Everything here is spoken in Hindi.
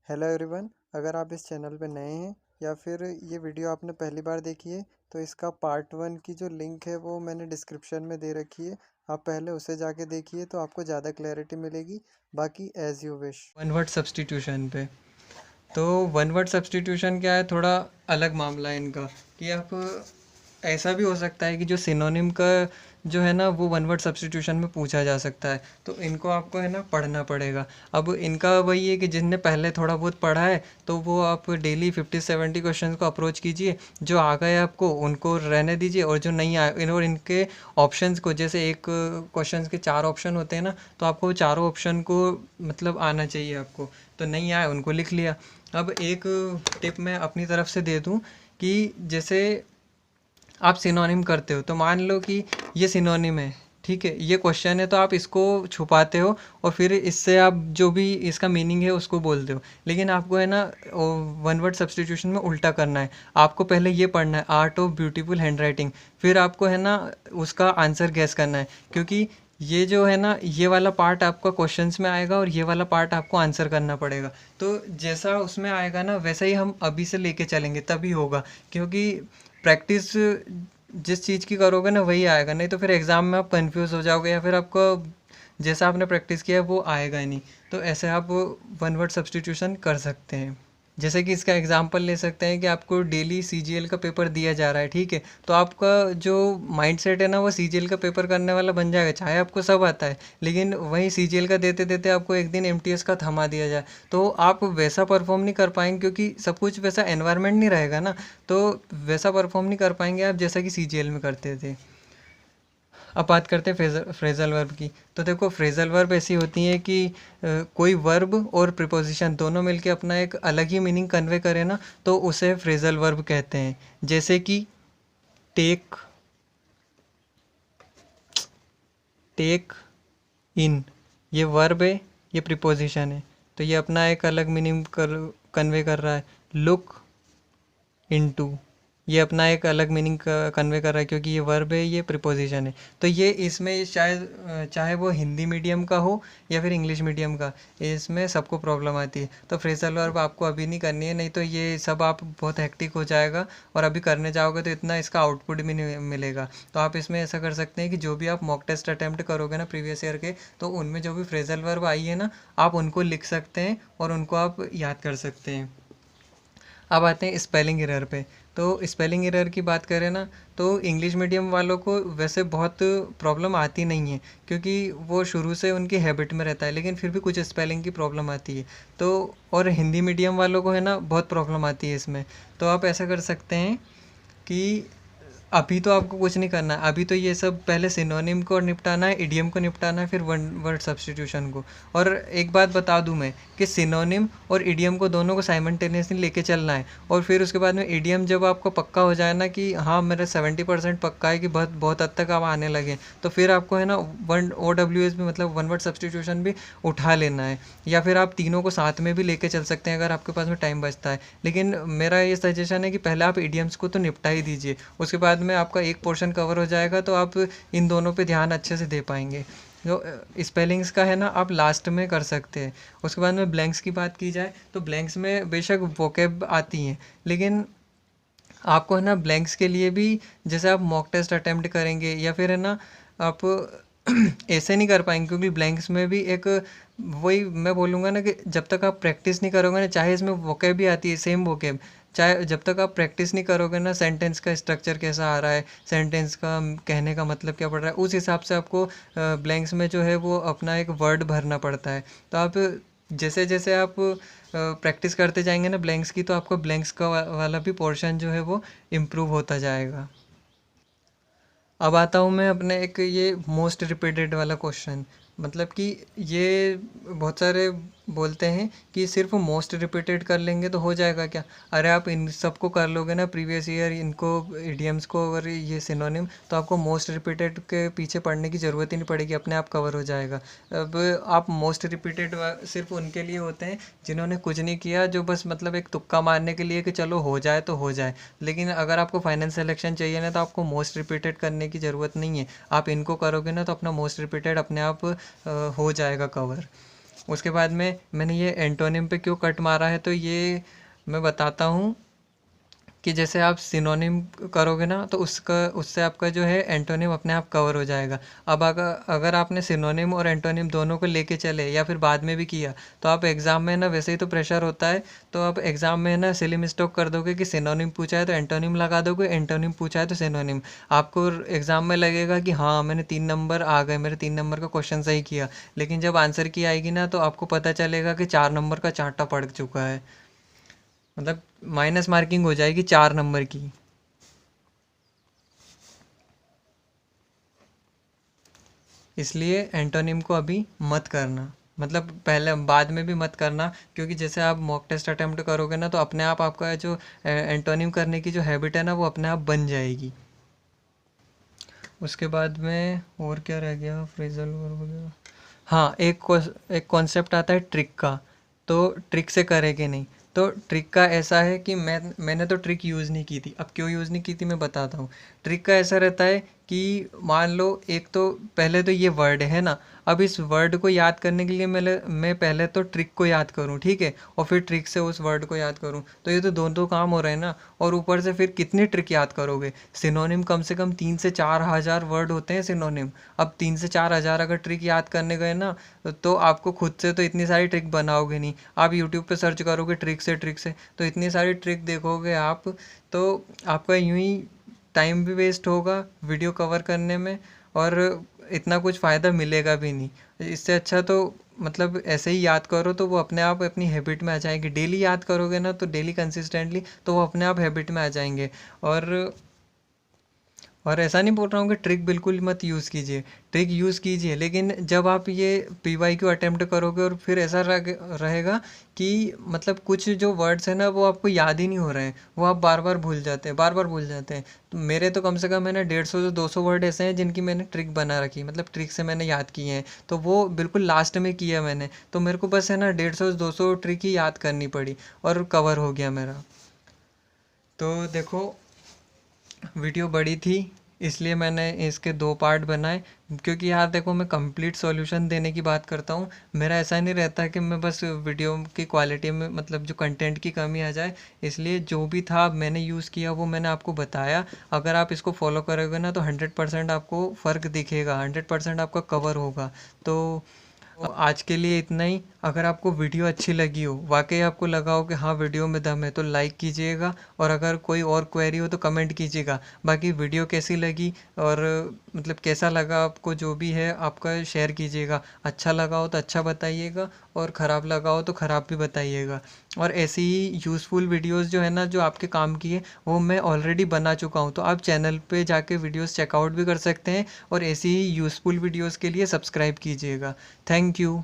Hello everyone. अगर आप इस चैनल पे नए हैं या फिर ये वीडियो आपने पहली बार देखी है तो इसका पार्ट 1 की जो लिंक है वो मैंने डिस्क्रिप्शन में दे रखी है। आप पहले उसे जाके देखिए तो आपको ज़्यादा क्लैरिटी मिलेगी। बाकी as you wish. One word substitution पे। तो वन वर्ड सब्स्टिट्यूशन क्या है, थोड़ा अलग मामला है इनका। कि आप ऐसा भी हो सकता है कि जो सिनोनिम का जो है ना वो वन वर्ड सब्स्टिट्यूशन में पूछा जा सकता है, तो इनको आपको है ना पढ़ना पड़ेगा। अब इनका वही है कि जिनने पहले थोड़ा बहुत पढ़ा है तो वो आप डेली 50-70 क्वेश्चन को अप्रोच कीजिए। जो आ गए आपको उनको रहने दीजिए, और जो नहीं आए और इनके ऑप्शंस को, जैसे एक क्वेश्चन के 4 ऑप्शन होते हैं ना, तो आपको वो चारों ऑप्शन को मतलब आना चाहिए आपको। तो नहीं आए उनको लिख लिया। अब एक टिप मैं अपनी तरफ से दे दूं कि जैसे आप सिनोनिम करते हो तो मान लो कि ये सिनोनिम है, ठीक है, ये क्वेश्चन है, तो आप इसको छुपाते हो और फिर इससे आप जो भी इसका मीनिंग है उसको बोलते हो। लेकिन आपको है ना वन वर्ड सब्स्टिट्यूशन में उल्टा करना है। आपको पहले ये पढ़ना है, art of beautiful hand writing, फिर आपको है ना उसका आंसर गैस करना है। क्योंकि ये जो है ना ये वाला पार्ट आपका क्वेश्चंस में आएगा और ये वाला पार्ट आपको आंसर करना पड़ेगा। तो जैसा उसमें आएगा ना वैसा ही हम अभी से लेके चलेंगे तभी होगा। क्योंकि प्रैक्टिस जिस चीज़ की करोगे ना वही आएगा, नहीं तो फिर एग्ज़ाम में आप कंफ्यूज हो जाओगे या फिर आपको जैसा आपने प्रैक्टिस किया है वो आएगा ही नहीं। तो ऐसे आप वन वर्ड सब्स्टिट्यूशन कर सकते हैं। जैसे कि इसका एग्जांपल ले सकते हैं कि आपको डेली सीजीएल का पेपर दिया जा रहा है, ठीक है, तो आपका जो माइंडसेट है ना वो सीजीएल का पेपर करने वाला बन जाएगा, चाहे आपको सब आता है। लेकिन वहीं सीजीएल का देते देते आपको एक दिन एमटीएस का थमा दिया जाए तो आप वैसा परफॉर्म नहीं कर पाएंगे, क्योंकि सब कुछ वैसा एनवायरनमेंट नहीं रहेगा ना। तो वैसा परफॉर्म नहीं कर पाएंगे आप जैसा कि सीजीएल में करते थे। अब बात करते हैं फ्रेजल वर्ब की। तो देखो, फ्रेजल वर्ब ऐसी होती हैं कि कोई वर्ब और प्रिपोजिशन दोनों मिलके अपना एक अलग ही मीनिंग कन्वे करे ना, तो उसे फ्रेजल वर्ब कहते हैं। जैसे कि टेक, टेक इन, ये वर्ब है, ये प्रिपोजिशन है, तो ये अपना एक अलग मीनिंग कन्वे कर रहा है। लुक इनटू, ये अपना एक अलग मीनिंग कन्वे कर रहा है, क्योंकि ये वर्ब है, ये प्रिपोजिशन है। तो ये इसमें शायद चाहे वो हिंदी मीडियम का हो या फिर इंग्लिश मीडियम का, इसमें सबको प्रॉब्लम आती है। तो फ्रेजल वर्ब आपको अभी नहीं करनी है, नहीं तो ये सब आप बहुत हेक्टिक हो जाएगा और अभी करने जाओगे तो इतना इसका आउटपुट भी नहीं मिलेगा। तो आप इसमें ऐसा कर सकते हैं कि जो भी आप मॉक टेस्ट अटैम्प्ट करोगे ना प्रीवियस ईयर के, तो उनमें जो भी फ्रेजल वर्ब आई है ना, आप उनको लिख सकते हैं और उनको आप याद कर सकते हैं। अब आते हैं स्पेलिंग एरर पे। तो स्पेलिंग एरर की बात करें ना, तो इंग्लिश मीडियम वालों को वैसे बहुत प्रॉब्लम आती नहीं है, क्योंकि वो शुरू से उनकी हैबिट में रहता है, लेकिन फिर भी कुछ स्पेलिंग की प्रॉब्लम आती है। तो और हिंदी मीडियम वालों को है ना बहुत प्रॉब्लम आती है इसमें। तो आप ऐसा कर सकते हैं कि अभी तो आपको कुछ नहीं करना है, अभी तो ये सब पहले सिनोनिम को निपटाना है, इडियम को निपटाना है, फिर वन वर्ड सब्स्टिट्यूशन को। और एक बात बता दूं मैं कि सिनोनिम और इडियम को दोनों को साइमल्टेनियसली लेके चलना है। और फिर उसके बाद में इडियम जब आपको पक्का हो जाए ना कि हाँ मेरा 70% पक्का है कि बहुत बहुत हद तक आप आने लगे, तो फिर आपको है ना वन OWS भी, मतलब वन वर्ड सब्स्टिट्यूशन भी उठा लेना है। या फिर आप तीनों को साथ में भी लेके चल सकते हैं अगर आपके पास में टाइम बचता है। लेकिन मेरा ये सजेशन है कि पहले आप इडियम्स को तो निपटा ही दीजिए, उसके बाद में आपका एक पोर्शन कवर हो जाएगा तो आप इन दोनों पे ध्यान अच्छे से दे पाएंगे। जो स्पेलिंग्स का है ना आप लास्ट में कर सकते हैं। उसके बाद में ब्लैंक्स की बात की जाए तो ब्लैंक्स में बेशक वोकेब आती हैं, लेकिन आपको है ना ब्लैंक्स के लिए भी, जैसे आप मॉक टेस्ट अटेम्प्ट करेंगे या फिर है ना आप ऐसे नहीं कर पाएंगे, क्योंकि ब्लैंक्स में भी एक, वही मैं बोलूँगा ना कि जब तक आप प्रैक्टिस नहीं करोगे ना, चाहे इसमें वोकेब भी आती है, सेम वोकेब, चाहे जब तक आप प्रैक्टिस नहीं करोगे ना, सेंटेंस का स्ट्रक्चर कैसा आ रहा है, सेंटेंस का कहने का मतलब क्या पड़ रहा है, उस हिसाब से आपको ब्लैंक्स में जो है वो अपना एक वर्ड भरना पड़ता है। तो आप जैसे जैसे आप प्रैक्टिस करते जाएंगे ना ब्लैंक्स की, तो आपका ब्लैंक्स का वाला भी पोर्शन जो है वो इम्प्रूव होता जाएगा। अब आता हूँ मैं अपने एक ये मोस्ट रिपीटेड वाला क्वेश्चन। मतलब कि ये बहुत सारे बोलते हैं कि सिर्फ मोस्ट रिपीटेड कर लेंगे तो हो जाएगा क्या। अरे आप इन सबको कर लोगे ना, प्रीवियस ईयर, इनको, इडियम्स को और ये सिनोनिम, तो आपको मोस्ट रिपीटेड के पीछे पढ़ने की ज़रूरत ही नहीं पड़ेगी, अपने आप कवर हो जाएगा। अब आप मोस्ट रिपीटेड सिर्फ उनके लिए होते हैं जिन्होंने कुछ नहीं किया, जो बस मतलब एक तुक्का मारने के लिए कि चलो हो जाए तो हो जाए। लेकिन अगर आपको फाइनल सिलेक्शन चाहिए ना, तो आपको मोस्ट रिपीटेड करने की ज़रूरत नहीं है। आप इनको करोगे ना तो अपना मोस्ट रिपीटेड अपने आप हो जाएगा कवर। उसके बाद में मैंने ये एंटोनिम पे क्यों कट मारा है, तो ये मैं बताता हूँ कि जैसे आप सिनोनिम करोगे ना तो उससे आपका जो है एंटोनिम अपने आप कवर हो जाएगा। अब अगर आपने सिनोनिम और एंटोनिम दोनों को लेके चले या फिर बाद में भी किया, तो आप एग्ज़ाम में ना वैसे ही तो प्रेशर होता है, तो आप एग्ज़ाम में ना सिली मिस्टेक कर दोगे कि सिनोनिम पूछा है तो एंटोनिम लगा दोगे, एंटोनिम पूछा है तो सिनोनिम। आपको एग्ज़ाम में लगेगा कि हाँ मैंने 3 नंबर आ गए, मेरे 3 नंबर का क्वेश्चन सही किया, लेकिन जब आंसर की आएगी ना तो आपको पता चलेगा कि 4 नंबर का चांटा पड़ चुका है, मतलब माइनस मार्किंग हो जाएगी 4 नंबर की। इसलिए एंटोनिम को अभी मत करना, मतलब पहले बाद में भी मत करना, क्योंकि जैसे आप मॉक टेस्ट अटेम्प्ट करोगे ना तो अपने आप आपका जो एंटोनिम करने की जो हैबिट है ना वो अपने आप बन जाएगी। उसके बाद में और क्या रह गया, फ्रेजल वर्ब वगैरह। हाँ, एक कॉन्सेप्ट आता है ट्रिक का, तो ट्रिक से करे कि नहीं। तो ट्रिक का ऐसा है कि मैंने तो ट्रिक यूज़ नहीं की थी। अब क्यों यूज़ नहीं की थी मैं बताता हूँ। ट्रिक का ऐसा रहता है कि मान लो एक तो पहले तो ये वर्ड है ना, अब इस वर्ड को याद करने के लिए मैं पहले तो ट्रिक को याद करूँ, ठीक है, और फिर ट्रिक से उस वर्ड को याद करूँ, तो ये तो दोनों काम हो रहे हैं ना। और ऊपर से फिर कितनी ट्रिक याद करोगे, सिनोनिम कम से कम 3 से 4 हज़ार वर्ड होते हैं सिनोनिम। अब 3 से 4 हज़ार अगर ट्रिक याद करने गए ना तो आपको खुद से तो इतनी सारी ट्रिक बनाओगे नहीं। आप यूट्यूब पे सर्च करोगे ट्रिक से तो इतनी सारी ट्रिक देखोगे आप, तो आपका यूं ही टाइम भी वेस्ट होगा वीडियो कवर करने में, और इतना कुछ फ़ायदा मिलेगा भी नहीं। इससे अच्छा तो मतलब ऐसे ही याद करो, तो वो अपने आप अपनी हैबिट में आ जाएंगे। डेली याद करोगे ना तो डेली कंसिस्टेंटली, तो वो अपने आप हैबिट में आ जाएंगे। और ऐसा नहीं बोल रहा हूँ कि ट्रिक बिल्कुल मत यूज़ कीजिए, ट्रिक यूज़ कीजिए, लेकिन जब आप ये PYQ अटेम्प्ट करोगे और फिर ऐसा रहेगा कि मतलब कुछ जो वर्ड्स हैं ना वो आपको याद ही नहीं हो रहे हैं, वो आप बार बार भूल जाते हैं, बार बार भूल जाते हैं। तो मेरे तो कम से कम मैंने 150 से 200 वर्ड ऐसे हैं जिनकी मैंने ट्रिक बना रखी, मतलब ट्रिक से मैंने याद किए हैं, तो वो बिल्कुल लास्ट में किया मैंने, तो मेरे को बस है ना 150 से 200 ट्रिक ही याद करनी पड़ी और कवर हो गया मेरा। तो देखो, वीडियो बड़ी थी इसलिए मैंने इसके 2 पार्ट बनाए, क्योंकि यार देखो मैं कंप्लीट सॉल्यूशन देने की बात करता हूँ। मेरा ऐसा नहीं रहता कि मैं बस वीडियो की क्वालिटी में मतलब जो कंटेंट की कमी आ जाए, इसलिए जो भी था मैंने यूज़ किया वो मैंने आपको बताया। अगर आप इसको फॉलो करोगे ना तो 100% आपको फ़र्क दिखेगा, 100% आपका कवर होगा। तो आज के लिए इतना ही। अगर आपको वीडियो अच्छी लगी हो, वाकई आपको लगा हो कि हाँ वीडियो में दम है, तो लाइक कीजिएगा, और अगर कोई और क्वेरी हो तो कमेंट कीजिएगा। बाकी वीडियो कैसी लगी और मतलब कैसा लगा आपको, जो भी है आपका शेयर कीजिएगा। अच्छा लगा हो तो अच्छा बताइएगा, और ख़राब लगा हो तो ख़राब भी बताइएगा। और ऐसी ही यूज़फुल वीडियोस जो है ना जो आपके काम की है वो मैं ऑलरेडी बना चुका हूँ, तो आप चैनल पे जाके वीडियोस चेकआउट भी कर सकते हैं, और ऐसी ही यूज़फुल वीडियोस के लिए सब्सक्राइब कीजिएगा। Thank you.